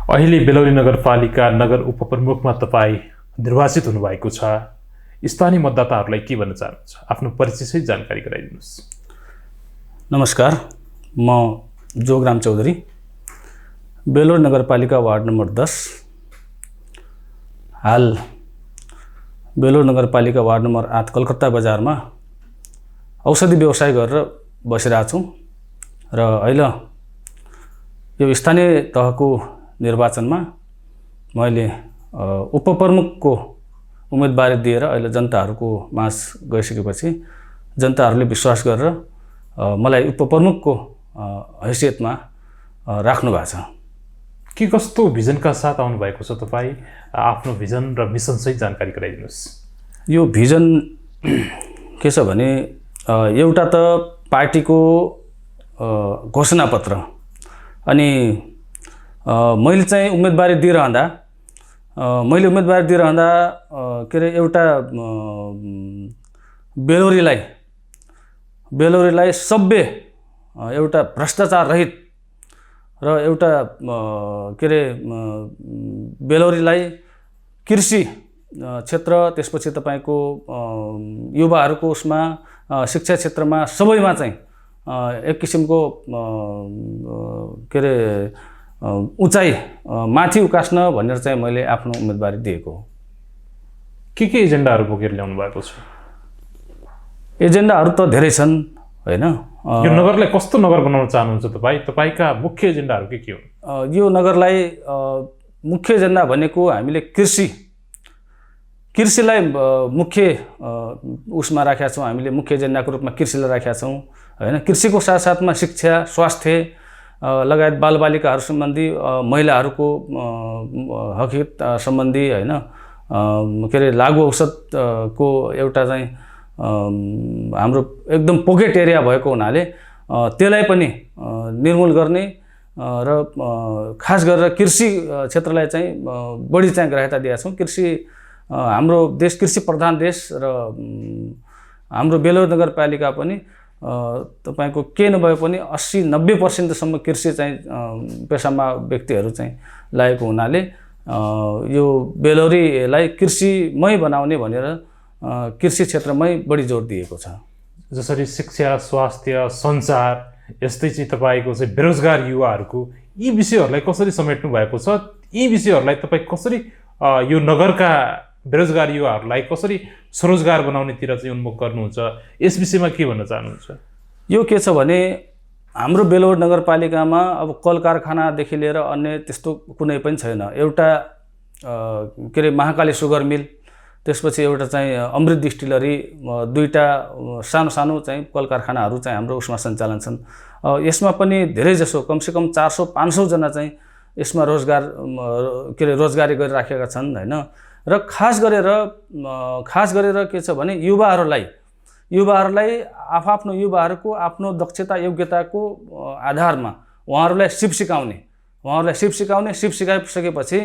अहिले बेलौरी नगरपालिका नगर उपप्रमुखमा तपाईँ निर्वाचित हुनुभएको छ। स्थानीय मतदाताहरूलाई के भन्न चाहनुहुन्छ? आफ्नो परिचय सहित जानकारी गराइदिनुहोस्। नमस्कार, म जोगराम चौधरी, बेलौरी नगरपालिका वार्ड नम्बर 10। हाल बेलौरी नगरपालिका वार्ड नम्बर 8 कलकत्ता बजारमा औषधि व्यवसाय गरेर बसिरहेको छु र अहिले यो स्थानीय तहको निर्वाचनमा मैले उपप्रमुखको उम्मेदवारी दिएर अहिले जनताहरूको माझ गइसकेपछि जनताहरूले विश्वास गरेर मलाई उपप्रमुखको हैसियतमा राख्नु भएको छ। के कस्तो भिजनका साथ आउनुभएको छ तपाईँ? आफ्नो भिजन र मिसन सहित जानकारी गराइदिनुहोस्। यो भिजन के छ भने एउटा त पार्टीको घोषणापत्र, अनि मैले चाहिँ उम्मेदवारी दिइरहँदा के अरे एउटा बेलौरीलाई सभ्य, एउटा भ्रष्टाचार रहित र एउटा के अरे बेलौरीलाई कृषि क्षेत्र, त्यसपछि तपाईको युवाहरूको उसमा शिक्षा क्षेत्रमा सबैमा चाहिँ एक किसिमको के अरे उचाइ माथि उकास्न भनेर चाहिँ मैले आफ्नो उम्मेदवारी दिएको हो। के एजेन्डाहरू बोकेर ल्याउनु भएको छ? एजेन्डाहरू त धेरै छन् हैन। यो नगरलाई कस्तो नगर बनाउन चाहनुहुन्छ तपाईँ? तपाईका मुख्य एजेन्डाहरू के हुन्? यो नगरलाई मुख्य एजेन्डा भनेको हामीले कृषिलाई मुख्य उसमा राखेका छौँ। हामीले मुख्य एजेन्डाको रूपमा कृषिलाई राखेका छौँ हैन। कृषिको साथसाथमा शिक्षा, स्वास्थ्य लगायत बालबालिकाहरू सम्बन्धी, महिलाहरूको हकहित सम्बन्धी हैन, के अरे लागु औषधको एउटा चाहिँ हाम्रो एकदम पोकेट एरिया भएको हुनाले त्यसलाई पनि निर्मूल गर्ने र खास गरेर कृषि क्षेत्रलाई चाहिँ बढी चाहिँ ग्राह्यता दिएका छौँ। कृषि हाम्रो देश कृषि प्रधान देश र हाम्रो बेलौरी नगरपालिका पनि तपाईको के नभए पनि 80-90% सम्म कृषि चाहिँ पेसामा व्यक्तिहरू चाहिँ लागेको हुनाले यो बेलौरीलाई कृषिमै बनाउने भनेर कृषि क्षेत्रमै बढी जोड दिएको छ। जसरी शिक्षा, स्वास्थ्य, सञ्चार, यस्तै चाहिँ तपाईको चाहिँ बेरोजगार युवाहरूको यी विषयहरूलाई कसरी समेट्नु भएको छ? यी विषयहरूलाई तपाईँ कसरी यो नगरका बेरोजगार युवाहरूलाई कसरी स्वरोजगार बनाउनेतिर चाहिँ उन्मुख गर्नुहुन्छ? यस विषयमा के भन्न चाहनुहुन्छ? यो के छ भने हाम्रो बेलौरी नगरपालिकामा अब कल कारखानादेखि लिएर अन्य त्यस्तो कुनै पनि छैन। एउटा के अरे महाकाली सुगर मिल, त्यसपछि एउटा चाहिँ अमृत डिस्टिलरी, दुईटा सानो सानो चाहिँ कल कारखानाहरू चाहिँ हाम्रो उसमा सञ्चालन छन्। यसमा पनि धेरै जसो कमसेकम 400-500 जना चाहिँ यसमा के अरे रोजगारी गरिराखेका छन् हैन। र खास गरेर के छ भने युवाहरूलाई आफ्नो युवाहरूको आफ्नो दक्षता योग्यताको आधारमा उहाँहरूलाई सिप सिकाइसकेपछि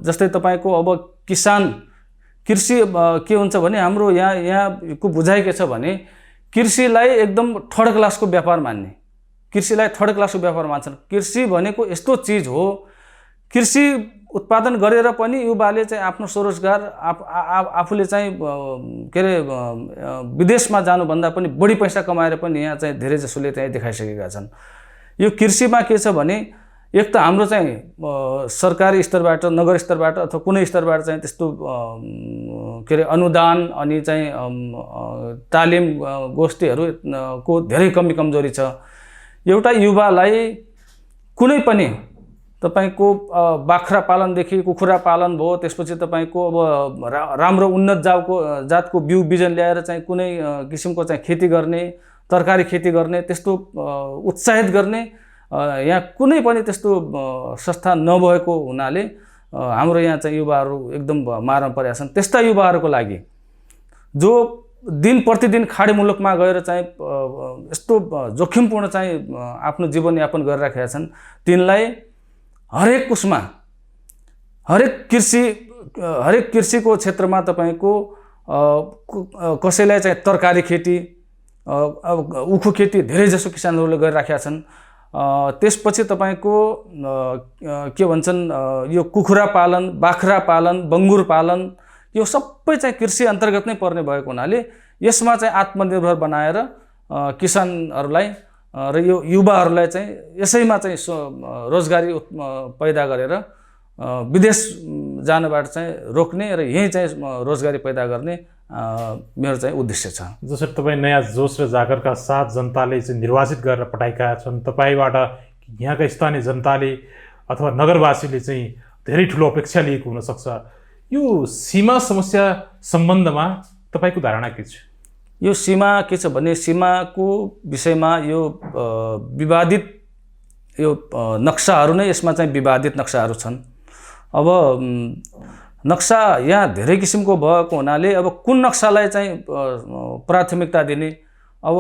जस्तै तपाईको अब कृषि के हुन्छ भने हाम्रो यहाँको बुझाइ के छ भने कृषिलाई एकदम थर्ड क्लासको व्यापार मान्छन्। कृषि भनेको यस्तो चिज हो, कृषि उत्पादन गरेर पनि युवाले चाहिँ आफ्नो स्वरोजगार आफूले चाहिँ के अरे विदेशमा जानुभन्दा पनि बढी पैसा कमाएर पनि यहाँ चाहिँ धेरै जसोले चाहिँ देखाइसकेका छन्। यो कृषिमा के छ भने एक त हाम्रो चाहिँ सरकारी स्तरबाट, नगर स्तरबाट अथवा कुनै स्तरबाट चाहिँ त्यस्तो के अरे अनुदान अनि चाहिँ तालिम गोष्ठीहरूको धेरै कमजोरी छ। एउटा युवालाई कुनै पनि तपाईको बाख्रा पालनदेखि कुखुरा पालन भयो, त्यसपछि तपाईको अब राम्रो उन्नत जातको बिउ बिजन ल्याएर चाहिँ कुनै किसिमको चाहिँ खेती गर्ने, तरकारी खेती गर्ने, त्यस्तो उत्साहित गर्ने यहाँ कुनै पनि त्यस्तो संस्था नभएको हुनाले हाम्रो यहाँ चाहिँ युवाहरू एकदम मारमा परेका छन्। त्यस्ता युवाहरूको लागि जो दिन प्रतिदिन खाडी मुलुकमा गएर चाहिँ यस्तो जोखिमपूर्ण चाहिँ आफ्नो जीवनयापन गरिराखेका छन्, तिनलाई हरेक कृषिको क्षेत्रमा तपाईको कसैलाई चाहिँ तरकारी खेती, उखु खेती धेरै जसो किसानहरूले गरिराखेका छन्। त्यसपछि तपाईँको के भन्छन् यो कुखुरा पालन, बाख्रा पालन, बङ्गुर पालन यो सबै चाहिँ कृषि अन्तर्गत नै पर्ने भएको हुनाले यसमा चाहिँ आत्मनिर्भर बनाएर किसानहरूलाई र यो युवाहरूलाई चाहिँ यसैमा चाहिँ रोजगारी पैदा गरेर विदेश जानबाट चाहिँ रोक्ने र यहीँ चाहिँ रोजगारी पैदा गर्ने मेरो चाहिँ उद्देश्य छ। जसरी तपाईँ नयाँ जोस र जागरका साथ जनताले चाहिँ निर्वाचित गरेर पठाएका छन्, तपाईँबाट यहाँका स्थानीय जनताले अथवा नगरवासीले चाहिँ धेरै ठुलो अपेक्षा लिएको हुनसक्छ। यो सीमा समस्या सम्बन्धमा तपाईँको धारणा के छ? यो सीमा के छ भने सीमाको विषयमा यो विवादित यो नक्साहरू नै यसमा चाहिँ विवादित नक्साहरू छन्। अब नक्सा यहाँ धेरै किसिमको भएको हुनाले अब कुन नक्सालाई चाहिँ प्राथमिकता दिने, अब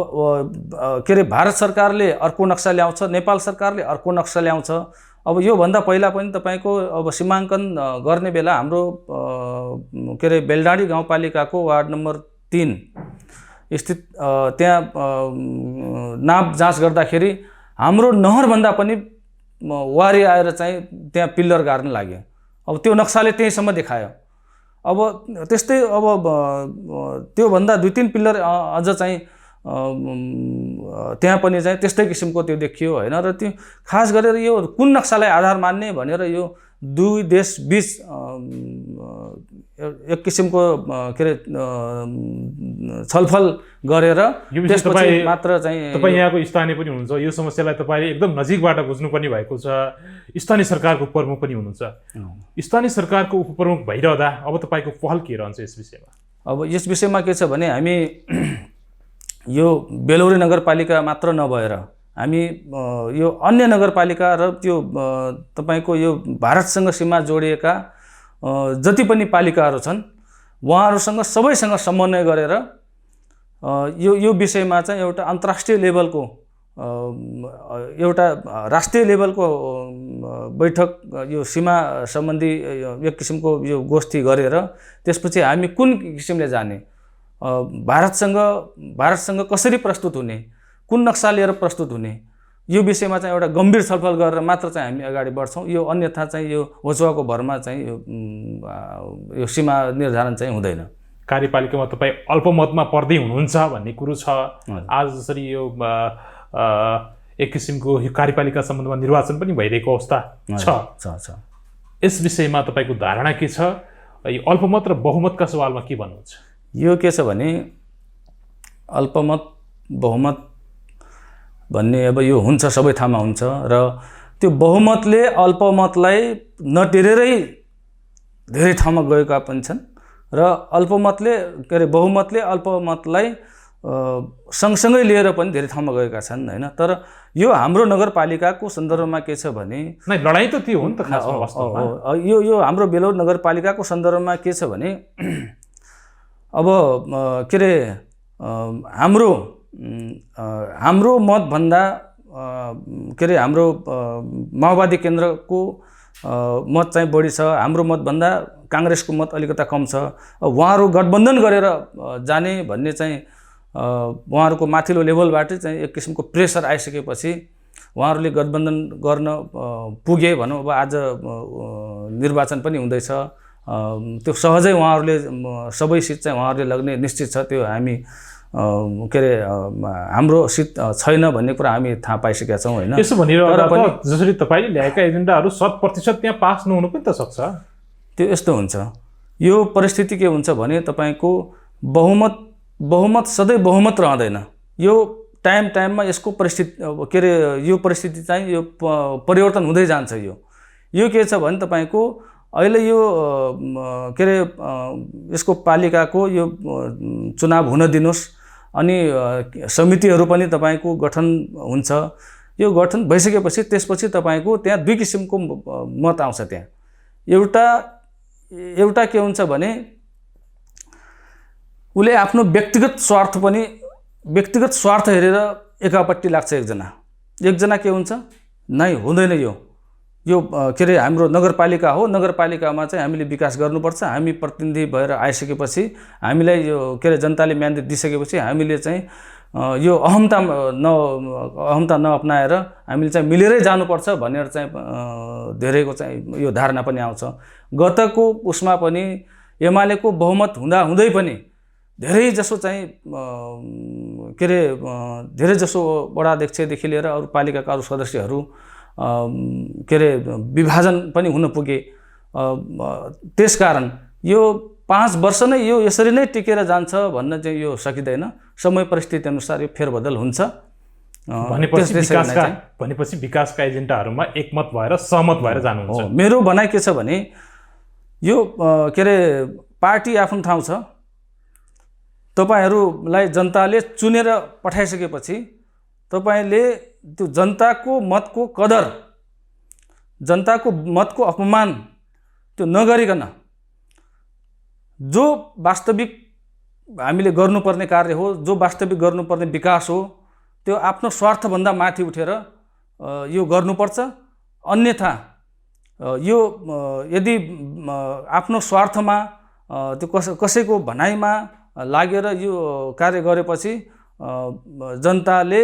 के अरे भारत सरकारले अर्को नक्सा ल्याउँछ, नेपाल सरकारले अर्को नक्सा ल्याउँछ। अब योभन्दा पहिला पनि तपाईँको अब सीमाङ्कन गर्ने बेला हाम्रो के अरे बेलडाँडी गाउँपालिकाको वार्ड नम्बर 3 स्थित त्यहाँ नाप जाँच गर्दाखेरि हाम्रो नहरभन्दा पनि वारी आएर चाहिँ त्यहाँ पिल्लर गाड्न लाग्यो। अब त्यो नक्साले त्यहीँसम्म देखायो। अब त्यस्तै अब त्योभन्दा 2-3 पिल्लर अझ चाहिँ त्यहाँ पनि चाहिँ त्यस्तै किसिमको त्यो देखियो होइन। र त्यो खास गरेर यो कुन नक्सालाई आधार मान्ने भनेर यो दुई देश बीच एक किसिमको के अरे छलफल गरेर त्यसपछि मात्र चाहिँ तपाईँ यहाँको स्थानीय पनि हुनुहुन्छ, यो समस्यालाई तपाईँले एकदम नजिकबाट बुझ्नु पनि भएको छ, स्थानीय सरकारको प्रमुख पनि हुनुहुन्छ। स्थानीय सरकारको उपप्रमुख भइरहँदा अब तपाईँको पहल के रहन्छ यस विषयमा? अब यस विषयमा के छ भने हामी यो बेलौरी नगरपालिका मात्र नभएर हामी यो अन्य नगरपालिका र त्यो तपाईको यो भारतसँग सीमा जोडिएका जति पनि पालिकाहरू छन् उहाँहरूसँग सबैसँग समन्वय गरेर यो विषयमा चाहिँ एउटा अन्तर्राष्ट्रिय लेभलको एउटा राष्ट्रिय लेभलको बैठक यो सीमा सम्बन्धी एक किसिमको यो गोष्ठी गरेर त्यसपछि हामी कुन किसिमले जाने, भारतसँग कसरी प्रस्तुत हुने, कुन नक्सा लिएर प्रस्तुत हुने, यो विषयमा चाहिँ एउटा गम्भीर छलफल गरेर मात्र चाहिँ हामी अगाडि बढ्छौँ। यो अन्यथा चाहिँ यो होचुवाको भरमा चाहिँ यो सीमा निर्धारण चाहिँ हुँदैन। कार्यपालिकामा तपाईँ अल्पमतमा पर्दै हुनुहुन्छ भन्ने कुरो छ। आज जसरी यो एक किसिमको यो कार्यपालिका सम्बन्धमा निर्वाचन पनि भइरहेको अवस्था छ, यस विषयमा तपाईँको धारणा के छ? यो अल्पमत र बहुमतका सवालमा के भन्नुहुन्छ? यो के छ भने अल्पमत बहुमत भन्ने अब यो हुन्छ, सबै ठाउँमा हुन्छ र त्यो बहुमतले अल्पमतलाई नटेरेरै धेरै ठाउँमा गएका पनि छन् र अल्पमतले के अरे बहुमतले अल्पमतलाई सँगसँगै लिएर पनि धेरै ठाउँमा गएका छन् होइन। तर यो हाम्रो नगरपालिकाको सन्दर्भमा के छ भने लडाइँ त त्यो हो नि त खास वास्तवमा। यो हाम्रो बेलौर नगरपालिकाको सन्दर्भमा के छ भने अब के अरे हाम्रो मतभन्दा के अरे हाम्रो माओवादी केन्द्रको मत चाहिँ बढी छ, हाम्रो मतभन्दा काङ्ग्रेसको मत अलिकता कम छ। उहाँहरू गठबन्धन गरेर जाने भन्ने चाहिँ उहाँहरूको माथिल्लो लेभलबाट चाहिँ एक किसिमको प्रेसर आइसकेपछि उहाँहरूले गठबन्धन गर्न पुगे भनौँ। अब आज निर्वाचन पनि हुँदैछ, त्यो सहजै उहाँहरूले सबै सिट चाहिँ उहाँहरूले लग्ने निश्चित छ। त्यो हामी के अरे हाम्रो सिट छैन भन्ने कुरा हामी थाहा पाइसकेका छौँ होइन। यसो भनिरहँदा त जसरी तपाईँले ल्याएका एजेन्डाहरू 100% त्यहाँ पास नहुनु पनि त सक्छ। त्यो यस्तो हुन्छ, यो परिस्थिति के हुन्छ भने तपाईँको बहुमत सधैँ बहुमत रहँदैन। यो टाइममा यसको परिस्थिति के अरे यो परिस्थिति चाहिँ यो परिवर्तन हुँदै जान्छ। यो के छ भने तपाईँको अहिले यो के अरे यसको पालिकाको यो चुनाव हुन दिनुहोस्, अनि समितिहरू पनि तपाईँको गठन हुन्छ। यो गठन भइसकेपछि त्यसपछि तपाईँको त्यहाँ दुई किसिमको मत आउँछ। त्यहाँ एउटा के हुन्छ भने उसले आफ्नो व्यक्तिगत स्वार्थ हेरेर एकापट्टि लाग्छ एकजना के हुन्छ नै हुँदैन। यो के अरे हाम्रो नगरपालिका हो, नगरपालिकामा चाहिँ हामीले विकास गर्नुपर्छ। हामी प्रतिनिधि भएर आइसकेपछि हामीलाई यो के अरे जनताले म्यान्डेट दिइसकेपछि हामीले चाहिँ यो अहमता नअपनाएर हामीले चाहिँ मिलेरै जानुपर्छ भनेर चाहिँ धेरैको चाहिँ यो धारणा पनि आउँछ। गतको उसमा पनि एमालेको बहुमत हुँदै पनि धेरै जसो चाहिँ के अरे धेरै जसो वडा अध्यक्षदेखि लिएर अरू पालिकाका अरू सदस्यहरू के अरे विभाजन पनि हुन पुगे। त्यसकारण यो 5 वर्ष नै यो यसरी नै टिकेर जान्छ भन्न चाहिँ यो सकिँदैन। समय परिस्थिति अनुसार यो फेरबदल हुन्छ। भनेपछि विकासका एजेन्डाहरूमा एकमत भएर सहमत भएर जानुहुन्छ। मेरो भनाइ के छ भने यो के अरे पार्टी आफ्नो ठाउँ छ। तपाईहरूलाई जनताले चुनेर पठाइसकेपछि तपाईले त्यो जनताको मतको कदर, जनताको मतको अपमान त्यो नगरिकन जो वास्तविक हामीले गर्नुपर्ने कार्य हो, जो वास्तविक गर्नुपर्ने विकास हो, त्यो आफ्नो स्वार्थभन्दा माथि उठेर यो गर्नुपर्छ। अन्यथा यो यदि आफ्नो स्वार्थमा त्यो कसैको भनाइमा लागेर यो कार्य गरेपछि जनताले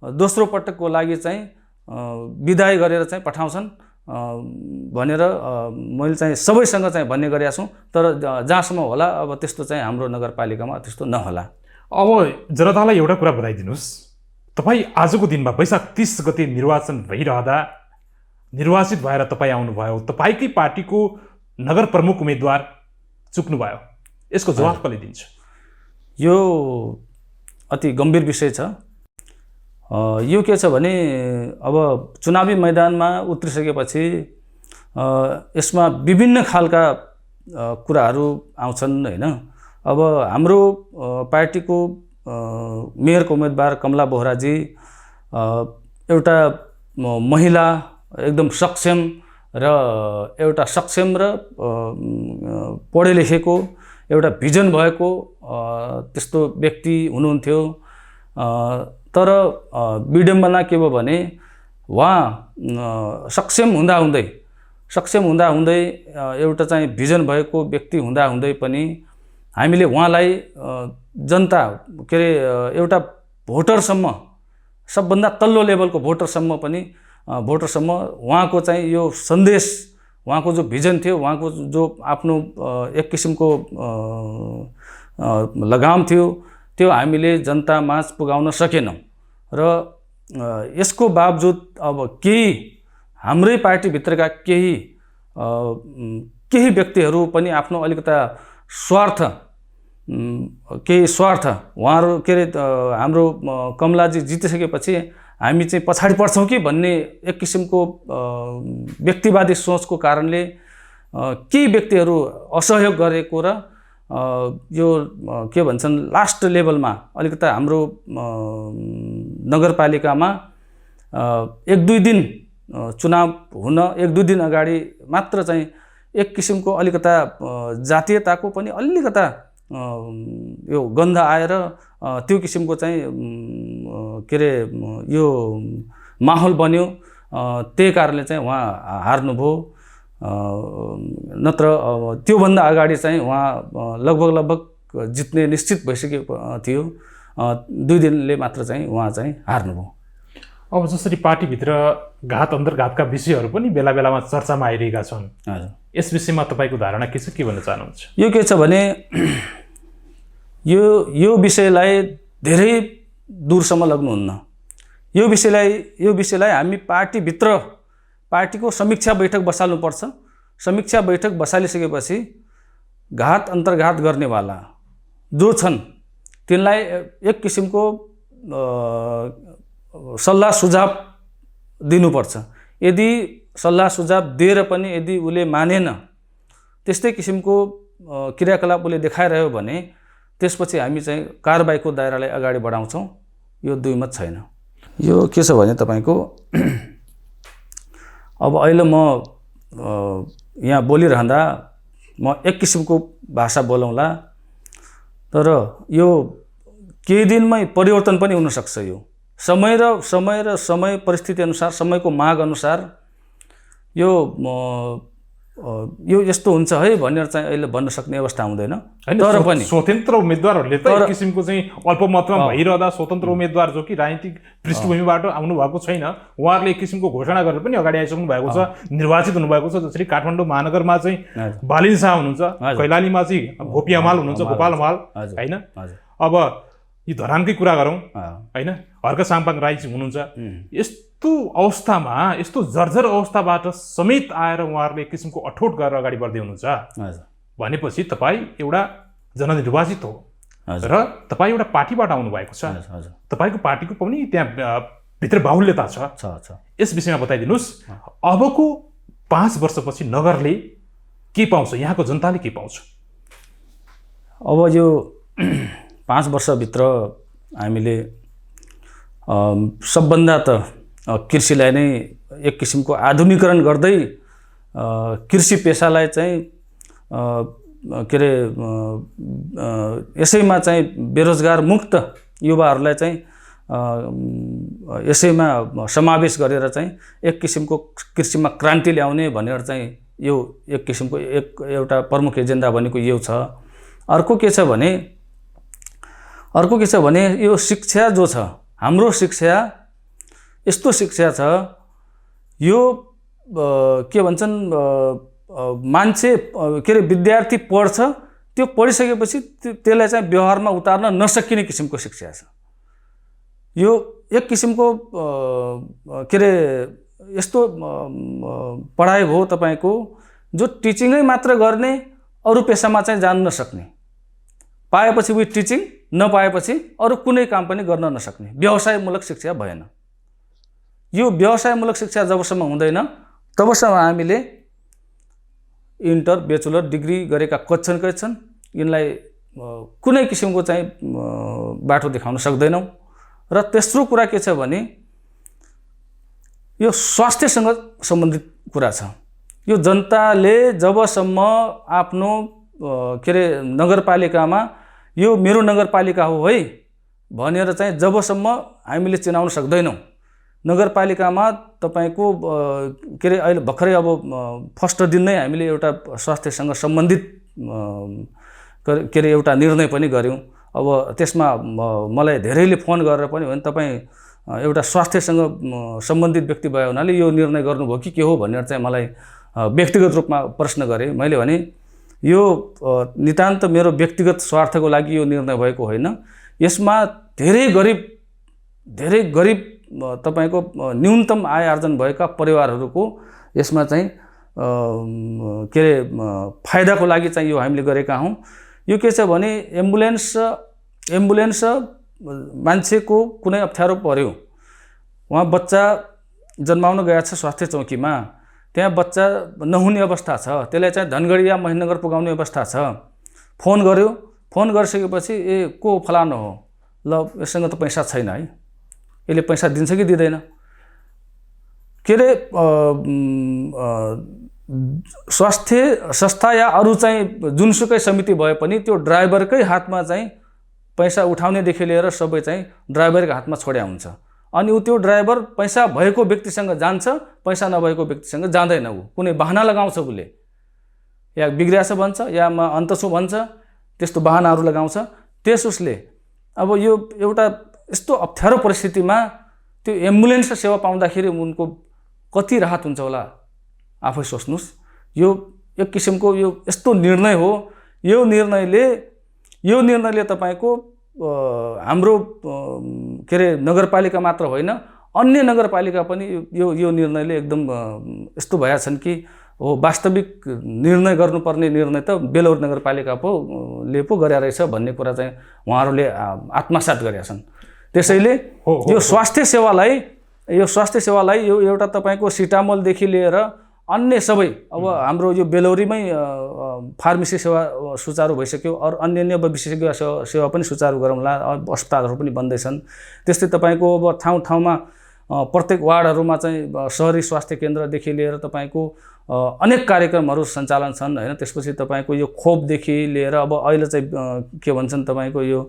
दोस्रो पटकको लागि चाहिँ विदाई गरेर चाहिँ पठाउँछन् भनेर मैले चाहिँ सबैसँग चाहिँ भन्ने गरेका छु। तर जहाँसम्म होला अब त्यस्तो चाहिँ हाम्रो नगरपालिकामा त्यस्तो नहोला। अब जनतालाई एउटा कुरा बताइदिनुहोस्, तपाईँ आजको दिनमा वैशाख 30 गते निर्वाचन भइरहँदा निर्वाचित भएर तपाईँ आउनुभयो, तपाईँकै पार्टीको नगर प्रमुख उम्मेदवार चुक्नुभयो, यसको जवाफ कसले दिन्छ? यो अति गम्भीर विषय छ। यो के छ भने अब चुनावी मैदानमा उत्रिसकेपछि यसमा विभिन्न खालका कुराहरू आउँछन् हैन। अब हाम्रो पार्टीको मेयरको उम्मेदवार कमला बोहराजी एउटा महिला एकदम सक्षम र एउटा सक्षम र पढे लेखेको एउटा भिजन भएको त्यस्तो व्यक्ति हुनुहुन्थ्यो। तर विडम्बना के भयो भने उहाँ सक्षम हुँदाहुँदै एउटा चाहिँ भिजन भएको व्यक्ति हुँदाहुँदै पनि हामीले उहाँलाई जनता के अरे एउटा भोटरसम्म, सबभन्दा तल्लो लेभलको भोटरसम्म उहाँको चाहिँ यो सन्देश, उहाँको जो भिजन थियो, उहाँको जो आफ्नो एक किसिमको लगाम थियो, त्यो हामीले जनतामाझ पुगाउन सकेनौँ। र यसको बावजुद अब केही हाम्रै पार्टीभित्रका केही व्यक्तिहरू पनि आफ्नो अलिकता केही स्वार्थ उहाँहरू के अरे हाम्रो कमलाजी जितिसकेपछि हामी चाहिँ पछाडि पर्छौँ कि भन्ने एक किसिमको व्यक्तिवादी सोचको कारणले केही व्यक्तिहरू असहयोग गरेको र यो के भन्छन् लास्ट लेभलमा अलिकता हाम्रो नगरपालिकामा 1-2 दिन चुनाव हुन 1-2 दिन अगाडि मात्र चाहिँ एक किसिमको अलिकता जातीयताको पनि अलिकता यो गन्ध आएर त्यो किसिमको चाहिँ के अरे यो माहौल बन्यो। त्यही कारणले चाहिँ उहाँ हार्नुभयो। नत्र त्योभन्दा अगाडि चाहिँ उहाँ लगभग जित्ने निश्चित भइसकेको थियो। 2 दिनले मात्र चाहिँ उहाँ चाहिँ हार्नुभयो। अब जसरी पार्टीभित्र घात अन्तर्घातका विषयहरू पनि बेला बेलामा चर्चामा आइरहेका छन्, यस विषयमा तपाईँको धारणा के छ, के भन्न चाहनुहुन्छ? यो के छ भने यो विषयलाई धेरै दूरसम्म लग्नुहुन्न। यो विषयलाई हामी पार्टीको समीक्षा बैठक बसाल्नुपर्छ। समीक्षा बैठक बसालिसकेपछि घात अन्तर्घात गर्नेवाला जो छन् तिनलाई एक किसिमको सल्लाह सुझाव दिनुपर्छ। यदि सल्लाह सुझाव दिएर पनि यदि उसले मानेन, त्यस्तै किसिमको क्रियाकलाप उसले देखाइरह्यो भने त्यसपछि हामी चाहिँ कारबाहीको दायरालाई अगाडि बढाउँछौँ। यो दुईमत छैन। यो के छ भने तपाईँको अब अहिले म यहाँ बोलिरहँदा म एक किसिमको भाषा बोलाउँला, तर यो केही दिनमै परिवर्तन पनि हुनसक्छ। यो समय परिस्थिति अनुसार, समयको माग अनुसार यो यो यस्तो हुन्छ है भनेर चाहिँ अहिले भन्न सक्ने अवस्था हुँदैन। हैन, तर पनि स्वतन्त्र उम्मेदवारहरूले त एक किसिमको चाहिँ अल्पमतमा भइरहँदा स्वतन्त्र उम्मेदवार जो कि राजनीतिक पृष्ठभूमिबाट आउनु भएको छैन, उहाँहरूले एक किसिमको घोषणा गरेर पनि अगाडि आइसक्नु भएको छ, निर्वाचित हुनुभएको छ। जसरी काठमाडौँ महानगरमा चाहिँ बालिन शाह हुनुहुन्छ, कैलालीमा चाहिँ गोपी हमाल हुनुहुन्छ, गोपाल हमाल हैन। अब यी धरानकै कुरा गरौँ हैन, हर्क साम्पाङ राई चाहिँ हुनुहुन्छ। यस्तो अवस्थामा, यस्तो जर्जर अवस्थाबाट समेत आएर उहाँहरूले एक किसिमको अठोट गरेर अगाडि बढ्दै हुनुहुन्छ भनेपछि तपाईँ एउटा जननिर्वाचित हो र तपाईँ एउटा पार्टीबाट आउनु भएको छ, तपाईँको पार्टीको पनि त्यहाँ भित्र बाहुल्यता छ। यस विषयमा बताइदिनुहोस्, अबको 5 वर्षपछि नगरले के पाउँछ, यहाँको जनताले के पाउँछ? अब यो 5 वर्षभित्र हामीले सबभन्दा त कृषिलाई नै एक किसिमको आधुनिकीकरण गर्दै कृषि पेसालाई चाहिँ के अरे यसैमा चाहिँ बेरोजगार मुक्त युवाहरूलाई चाहिँ यसैमा समावेश गरेर चाहिँ एक किसिमको कृषिमा क्रान्ति ल्याउने भनेर चाहिँ यो एक किसिमको एउटा प्रमुख एजेन्डा भनेको यो छ। अर्को के छ भने यो शिक्षा जो छ, हाम्रो शिक्षा यस्तो शिक्षा छ, यो के भन्छन् मान्छे के अरे विद्यार्थी पढ्छ, त्यो पढिसकेपछि त्यसलाई चाहिँ व्यवहारमा उतार्न नसकिने किसिमको शिक्षा छ। यो एक किसिमको के अरे यस्तो पढाइ हो तपाईको जो टिचिङै मात्र गर्ने, अरू पेसामा चाहिँ जान नसक्ने, पाएपछि उही टिचिङ, नपाएपछि अरू कुनै काम पनि गर्न नसक्ने व्यवसायमूलक शिक्षा भएन। यो व्यवसायमूलक शिक्षा जबसम्म हुँदैन तबसम्म हामीले इन्टर ब्याचलर डिग्री गरेका कच्छन् यिनलाई कुनै किसिमको चाहिँ बाटो देखाउन सक्दैनौँ। र तेस्रो कुरा के छ भने यो स्वास्थ्यसँग सम्बन्धित कुरा छ। यो जनताले जबसम्म आफ्नो के अरे नगरपालिकामा यो मेरो नगरपालिका हो है भनेर चाहिँ जबसम्म हामीले चिनाउन सक्दैनौँ, नगरपालिकामा तपाईको के अरे अहिले भर्खरै अब फर्स्ट दिन नै हामीले एउटा स्वास्थ्यसँग सम्बन्धित के अरे एउटा निर्णय पनि गऱ्यौँ। अब त्यसमा मलाई धेरैले फोन गरेर पनि भने तपाईँ एउटा स्वास्थ्यसँग सम्बन्धित व्यक्ति भए हुनाले यो निर्णय गर्नुभयो कि के हो भनेर चाहिँ मलाई व्यक्तिगत रूपमा प्रश्न गरे। मैले भने यो नितान्त मेरो व्यक्तिगत स्वार्थको लागि यो निर्णय भएको होइन। यसमा धेरै गरिब तपाईको न्यूनतम आय आर्जन भएका परिवारहरूको यसमा चाहिँ के अरे फाइदाको लागि चाहिँ यो हामीले गरेका हौँ। यो के छ भने एम्बुलेन्स मान्छेको कुनै अप्ठ्यारो पर्यो, वहाँ बच्चा जन्माउन गएको छ स्वास्थ्य चौकीमा, त्यहाँ बच्चा नहुने अवस्था छ, त्यसलाई चाहिँ धनगढी या महेन्द्रनगर पुगाउने अवस्था छ, फोन गर्यो, फोन गरिसकेपछि को फलानु हो, ल यससँग त पैसा छैन है, यसले पैसा दिन्छ कि दिँदैन, के अरे स्वास्थ्य संस्था या अरू चाहिँ जुनसुकै समिति भए पनि त्यो ड्राइभरकै हातमा चाहिँ पैसा उठाउनेदेखि लिएर सबै चाहिँ ड्राइभरको हातमा छोड्या हुन्छ। अनि त्यो ड्राइभर पैसा भएको व्यक्तिसँग जान्छ, पैसा नभएको व्यक्तिसँग जाँदैन। ऊ कुनै बहाना लगाउँछ, उसले या बिग्रियाछ भन्छ या म अन्त छु भन्छ, त्यस्तो बहानाहरू लगाउँछ। त्यस उसले अब यो एउटा यस्तो अप्ठ्यारो परिस्थितिमा त्यो एम्बुलेन्स सेवा पाउँदाखेरि उनको कति राहत हुन्छ होला आफै सोच्नुहोस्। यो एक किसिमको यो यस्तो निर्णय हो। यो निर्णयले तपाईको हाम्रो के अरे नगरपालिका मात्र होइन, अन्य नगरपालिका पनि यो निर्णयले एकदम यस्तो भएका छन् कि हो वास्तविक निर्णय गर्नुपर्ने निर्णय त बेलौर नगरपालिका ले पो गरेका रहेछ भन्ने कुरा चाहिँ उहाँहरूले आत्मसात गरेका छन्। त्यसैले यो स्वास्थ्य सेवालाई यो एउटा तपाईको सिटामोलदेखि लिएर अन्य सबै अब हाम्रो यो बेलौरीमै फार्मेसी सेवा सुचारू भइसक्यो, अरू अन्य विशेषज्ञ सेवा पनि सुचारू गरौँला, अस्पतालहरू पनि बन्दैछन्। त्यस्तै तपाईको अब ठाउँमा प्रत्येक वार्डहरूमा चाहिँ शहरी स्वास्थ्य केन्द्रदेखि लिएर तपाईको अनेक कार्यक्रमहरू सञ्चालन छन् हैन। त्यसपछि तपाईको यो खोपदेखि लिएर अब अहिले चाहिँ के भन्छन् तपाईको यो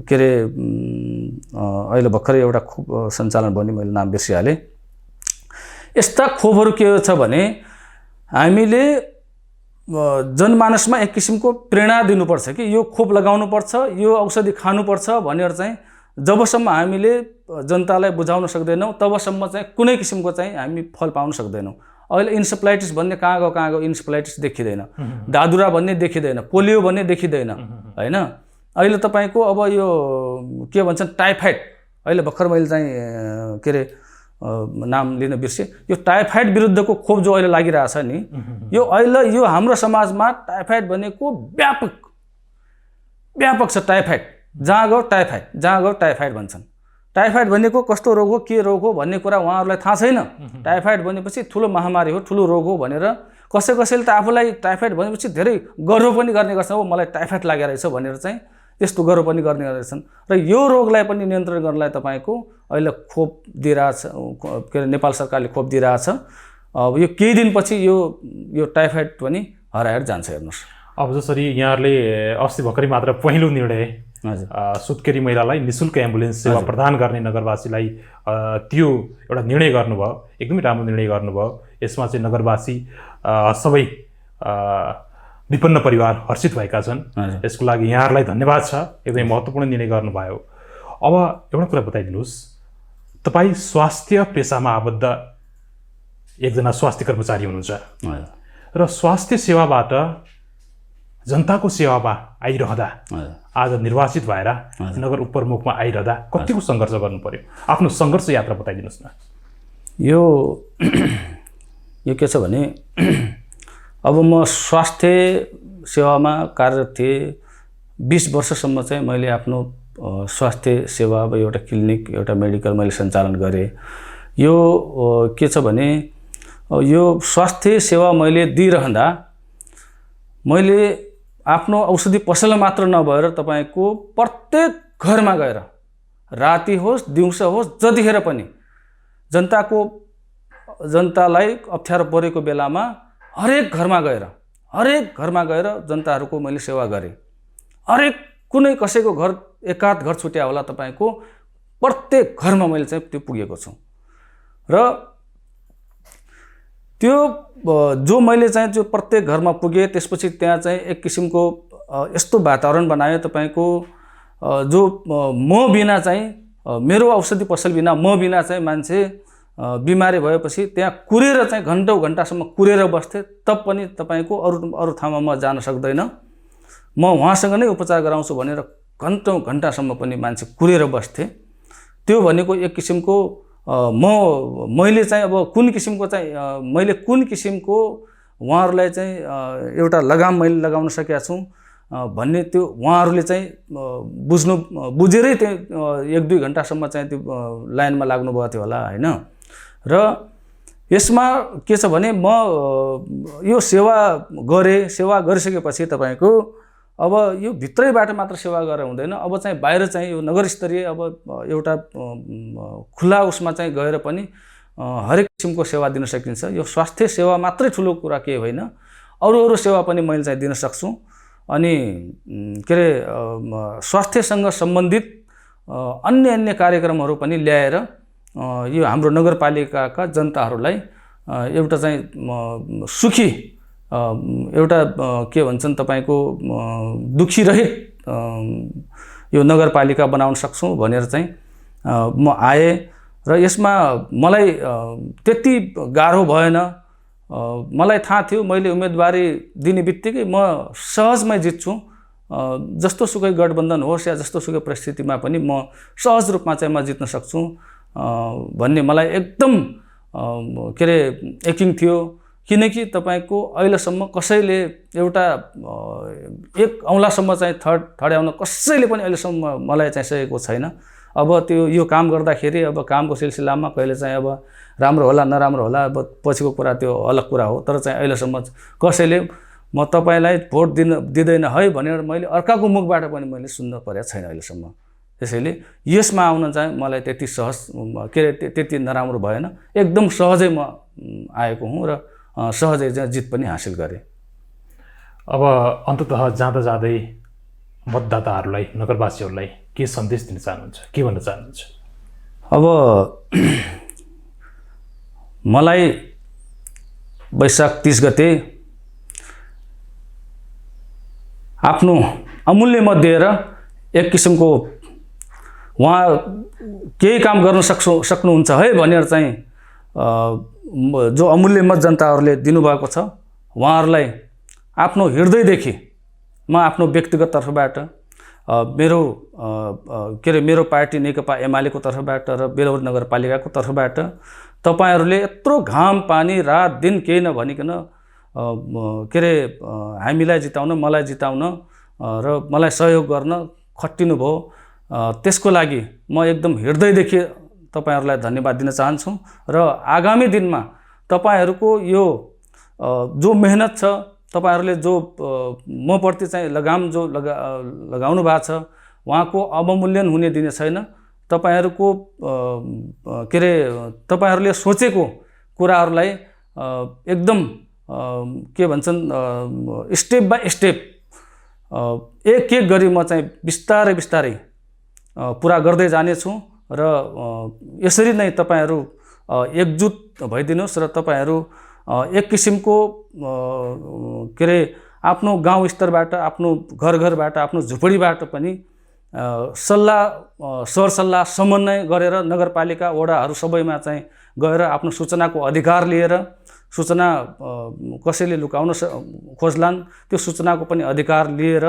के अरे अहिले भर्खरै एउटा खोप सञ्चालन भयो नि, मैले नाम बिर्सिहालेँ। यस्ता खोपहरू के छ भने हामीले जनमानसमा एक किसिमको प्रेरणा दिनुपर्छ कि यो खोप लगाउनुपर्छ, यो औषधि खानुपर्छ भनेर चाहिँ जबसम्म हामीले जनतालाई बुझाउन सक्दैनौँ तबसम्म चाहिँ कुनै किसिमको चाहिँ हामी फल पाउन सक्दैनौँ। अहिले इन्सेफ्लाइटिस भन्ने कहाँ गयो इन्सेफ्लाइटिस देखिँदैन, दादुरा भन्ने देखिँदैन, पोलियो भन्ने देखिँदैन होइन। अहिले तपाईँको अब यो के भन्छन् टाइफाइड, अहिले भर्खर मैले चाहिँ के अरे नाम लिन बिर्सेँ, यो टाइफाइड विरुद्धको खोप जो अहिले लागिरहेछ नि, यो अहिले यो हाम्रो समाजमा टाइफाइड भनेको व्यापक छ। टाइफाइड जहाँ गयो टाइफाइड भन्छन्। टाइफाइड भनेको कस्तो रोग हो, के रोग हो भन्ने कुरा उहाँहरूलाई थाहा छैन। टाइफाइड भनेपछि ठुलो महामारी हो, ठुलो रोग हो भनेर कसैले त आफूलाई टाइफाइड भनेपछि धेरै गर्व पनि गर्ने गर्छन्, हो मलाई टाइफाइड लागेको रहेछ भनेर चाहिँ त्यस्तो गर्व पनि गर्ने गर्छन्। र यो रोगलाई पनि नियन्त्रण गर्नलाई तपाईँको अहिले खोप दिइरहेछ, के अरे नेपाल सरकारले खोप दिइरहेछ। अब यो केही दिनपछि यो टाइफाइड पनि हराएर जान्छ। हेर्नुहोस् अब जसरी यहाँहरूले अस्ति भर्खरै मात्र पहिलो निर्णय सुत्केरी महिलालाई निःशुल्क एम्बुलेन्स सेवा प्रदान गर्ने नगरवासीलाई त्यो एउटा निर्णय गर्नुभयो, एकदमै राम्रो निर्णय गर्नुभयो। यसमा चाहिँ नगरवासी सबै विपन्न परिवार हर्षित भएका छन्। यसको लागि यहाँहरूलाई धन्यवाद छ, एकदमै महत्त्वपूर्ण निर्णय गर्नुभयो। अब एउटा कुरा बताइदिनुहोस्, तपाईँ स्वास्थ्य पेसामा आबद्ध एकजना स्वास्थ्य कर्मचारी हुनुहुन्छ र स्वास्थ्य सेवाबाट जनताको सेवामा आइरहँदा आज निर्वाचित भएर नगर उपप्रमुखमा आइरहँदा कतिको सङ्घर्ष गर्नु पर्यो? आफ्नो सङ्घर्ष यात्रा बताइदिनुहोस् न। यो के छ भने अब म स्वास्थ्य सेवामा कार्यरत थिएँ। 20 वर्षसम्म चाहिँ मैले आफ्नो स्वास्थ्य सेवा अब एउटा क्लिनिक, एउटा मेडिकल मैले सञ्चालन गरेँ। यो के छ भने यो स्वास्थ्य सेवा मैले दिइरहँदा मैले आफ्नो औषधि पसलमा मात्र नभएर तपाईँको प्रत्येक घरमा गएर राति होस् दिउँसो होस् जतिखेर पनि जनतालाई अप्ठ्यारो परेको बेलामा हरेक घरमा गएर जनताहरूको मैले सेवा गरेँ। हरेक कुनै कसैको घर एकाध घर छुट्या होला, तपाईँको प्रत्येक घरमा मैले चाहिँ त्यो पुगेको छु। र त्यो जो मैले चाहिँ जो प्रत्येक घरमा पुगेँ, त्यसपछि त्यहाँ चाहिँ एक किसिमको यस्तो वातावरण बनायो तपाईँको जो म बिना चाहिँ मेरो औषधि पसल बिना म बिना चाहिँ मान्छे बिमारी भएपछि त्यहाँ कुरेर चाहिँ घन्टासम्म कुरेर बस्थे। तब पनि तपाईँको अरू ठाउँमा म जान सक्दैन, म उहाँसँग नै उपचार गराउँछु भनेर घन्टासम्म पनि मान्छे कुरेर बस्थे। त्यो भनेको एक किसिमको मैले चाहिँ अब कुन किसिमको उहाँहरूलाई चाहिँ एउटा लगाम मैले लगाउन सकेका छु भन्ने त्यो उहाँहरूले चाहिँ बुझेरै त्यो 1-2 घन्टासम्म चाहिँ त्यो लाइनमा लाग्नुभएको थियो होला होइन। र यसमा के छ भने म यो सेवा गरिसकेपछि तपाईँको अब यो भित्रैबाट मात्र सेवा गरेर हुँदैन, अब चाहिँ बाहिर चाहिँ यो नगर स्तरीय अब एउटा खुला उसमा चाहिँ गएर पनि हरेक किसिमको सेवा दिन सकिन्छ। यो स्वास्थ्य सेवा मात्रै ठुलो कुरा केही होइन, अरू सेवा पनि मैले चाहिँ दिन सक्छु। अनि के अरे स्वास्थ्यसँग सम्बन्धित अन्य कार्यक्रमहरू पनि ल्याएर यो हाम्रो नगरपालिकाका जनताहरूलाई एउटा चाहिँ सुखी एउटा के भन्छन् तपाईँको दुखी रहित यो नगरपालिका बनाउन सक्छौँ भनेर चाहिँ म आएँ। र यसमा मलाई त्यति गाह्रो भएन। मलाई थाहा थियो मैले उम्मेदवारी दिने बित्तिकै म सहजमै जित्छु, जस्तो सुकै गठबन्धन होस् या जस्तो सुकै परिस्थितिमा पनि म सहज रूपमा चाहिँ म जित्न सक्छु भन्ने मलाई एकदम के अरे यकिन थियो। किनकि तपाईँको अहिलेसम्म कसैले एउटा एक औँलासम्म चाहिँ ठड्याउन कसैले पनि अहिलेसम्म मलाई चाहिँ सकेको छैन। अब त्यो यो काम गर्दाखेरि अब कामको सिलसिलामा कहिले चाहिँ अब राम्रो होला नराम्रो होला, अब पछिको कुरा त्यो अलग कुरा हो। तर चाहिँ अहिलेसम्म कसैले म तपाईँलाई भोट दिँदैन है भनेर मैले अर्काको मुखबाट पनि मैले सुन्न परेको छैन अहिलेसम्म। त्यसैले यसमा आउन चाहिँ मलाई त्यति सहज के अरे त्यति नराम्रो भएन, एकदम सहजै म आएको हुँ र सहजै चाहिँ जित पनि हासिल गरेँ। अब अन्ततः जाँदै मतदाताहरूलाई, नगरवासीहरूलाई के सन्देश दिन चाहनुहुन्छ, के भन्न चाहनुहुन्छ? अब मलाई वैशाख 30 गते आफ्नो अमूल्य मत दिएर एक किसिमको उहाँ केही काम गर्न सक्नुहुन्छ है भनेर चाहिँ जो अमूल्य मत जनताहरूले दिनुभएको छ, उहाँहरूलाई आफ्नो हृदयदेखि म आफ्नो व्यक्तिगत तर्फबाट मेरो मेरो पार्टी नेकपा एमालेको तर्फबाट र बेलौर नगरपालिकाको तर्फबाट तपाईहरूले यत्रो घाम पानी रात दिन केही नभनिकन हामीलाई जिताउन, मलाई जिताउन र मलाई सहयोग गर्न खटिनु भयो, त्यसको लागि म एकदम हृदयदेखि तपाईहरूलाई धन्यवाद दिन चाहन्छु। र आगामी दिनमा तपाईहरूको यो जो मेहनत छ, तपाईहरूले जो म प्रति चाहिँ लगाम जो लगाउनु भएको छ, उहाँको अवमूल्यन हुने दिने छैन। तपाईहरूको तपाईहरूले सोचेको कुराहरूलाई एकदम के भन्छन् स्टेप बाई स्टेप एक एक गरी म चाहिँ बिस्तारै बिस्तारै पुरा गर्दै जानेछु र यसरी नै तपाईहरू एकजुट भइदिनुहोस् र तपाईहरू एक किसिमको आफ्नो गाउँ स्तरबाट, आफ्नो घर घरबाट, आफ्नो झुपडीबाट पनि सरसल्लाह समन्वय गरेर नगरपालिका वडाहरू सबैमा चाहिँ गएर आफ्नो सूचनाको अधिकार लिएर, सूचना कसैले लुकाउन खोज्लान् त्यो सूचनाको पनि अधिकार लिएर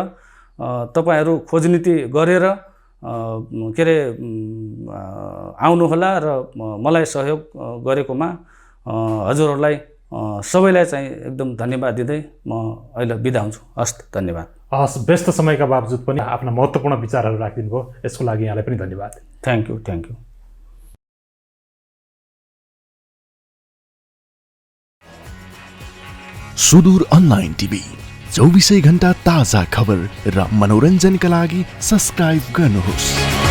तपाईहरू खोजनीति गरेर आउनुहोला र मलाई सहयोग गरेकोमा हजुरहरूलाई सबैलाई चाहिँ एकदम धन्यवाद दिँदै म अहिले बिदा हुन्छु। हस्, धन्यवाद। हस्, व्यस्त समयका बावजुद पनि आफ्ना महत्त्वपूर्ण विचारहरू राखिदिनु भयो, यसको लागि यहाँलाई पनि धन्यवाद। Thank you. सुदूर अनलाइन टिभी 24 घण्टा ताजा खबर र मनोरञ्जनका लागि सब्स्क्राइब गर्नुहोस्।